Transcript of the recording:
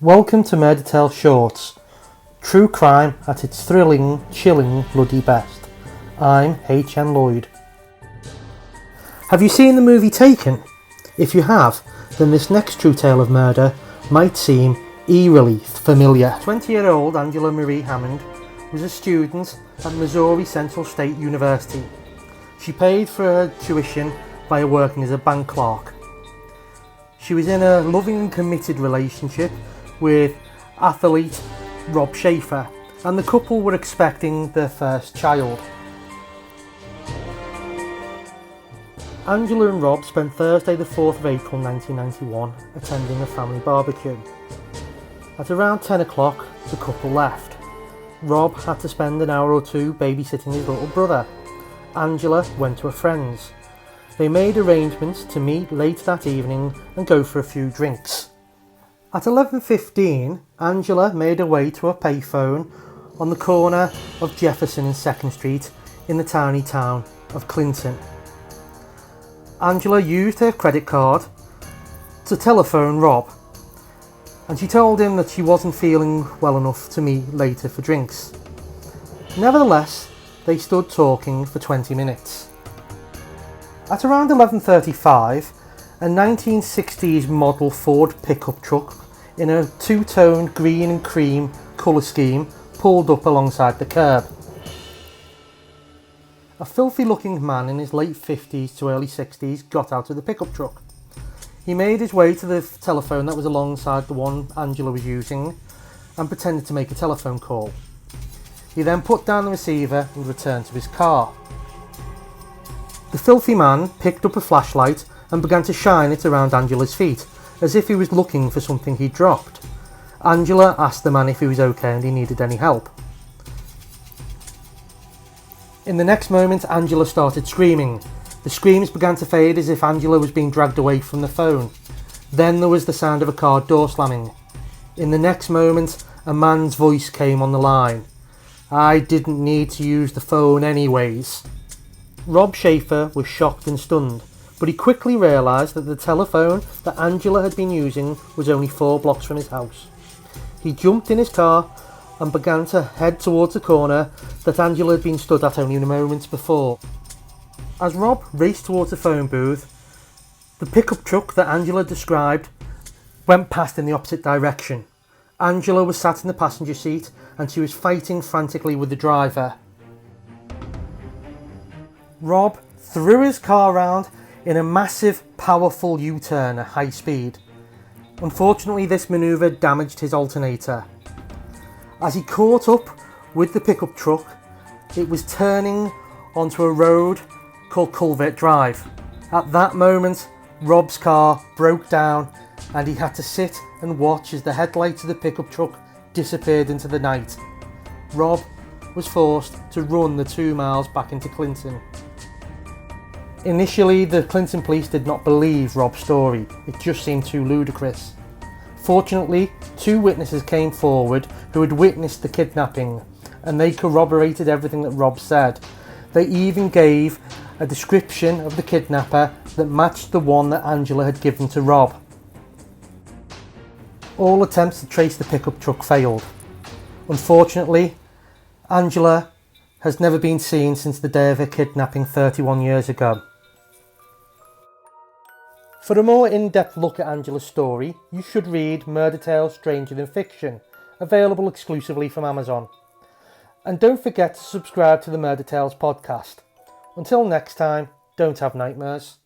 Welcome to Murder Tale Shorts, true crime at its thrilling, chilling, bloody best. I'm H.N. Lloyd. Have you seen the movie Taken? If you have, then this next true tale of murder might seem eerily familiar. 20-year-old Angela Marie Hammond was a student at Missouri Central State University. She paid for her tuition by working as a bank clerk. She was in a loving and committed relationship with athlete Rob Schaefer, and the couple were expecting their first child. Angela and Rob spent Thursday the 4th of April 1991 attending a family barbecue. At around 10 o'clock, the couple left. Rob had to spend an hour or two babysitting his little brother. Angela went to a friend's. They made arrangements to meet late that evening and go for a few drinks. At 11:15, Angela made her way to a payphone on the corner of Jefferson and 2nd Street in the tiny town of Clinton. Angela used her credit card to telephone Rob, and she told him that she wasn't feeling well enough to meet later for drinks. Nevertheless, they stood talking for 20 minutes. At around 11:35, a 1960s model Ford pickup truck in a two-tone green and cream colour scheme pulled up alongside the curb. A filthy-looking man in his late 50s to early 60s got out of the pickup truck. He made his way to the telephone that was alongside the one Angela was using and pretended to make a telephone call. He then put down the receiver and returned to his car. The filthy man picked up a flashlight and began to shine it around Angela's feet, as if he was looking for something he'd dropped. Angela asked the man if he was okay and he needed any help. In the next moment, Angela started screaming. The screams began to fade as if Angela was being dragged away from the phone. Then there was the sound of a car door slamming. In the next moment, a man's voice came on the line. "I didn't need to use the phone anyways." Rob Schaefer was shocked and stunned, but he quickly realised that the telephone that Angela had been using was only 4 blocks from his house. He jumped in his car and began to head towards the corner that Angela had been stood at only moments before. As Rob raced towards the phone booth, the pickup truck that Angela described went past in the opposite direction. Angela was sat in the passenger seat and she was fighting frantically with the driver. Rob threw his car round in a massive, powerful U-turn at high speed. Unfortunately, this manoeuvre damaged his alternator. As he caught up with the pickup truck, it was turning onto a road called Culvert Drive. At that moment, Rob's car broke down and he had to sit and watch as the headlights of the pickup truck disappeared into the night. Rob was forced to run the 2 miles back into Clinton. Initially, the Clinton police did not believe Rob's story. It just seemed too ludicrous. Fortunately, 2 witnesses came forward who had witnessed the kidnapping, and they corroborated everything that Rob said. They even gave a description of the kidnapper that matched the one that Angela had given to Rob. All attempts to trace the pickup truck failed. Unfortunately, Angela has never been seen since the day of her kidnapping 31 years ago. For a more in-depth look at Angela's story, you should read Murder Tales Stranger Than Fiction, available exclusively from Amazon. And don't forget to subscribe to the Murder Tales podcast. Until next time, don't have nightmares.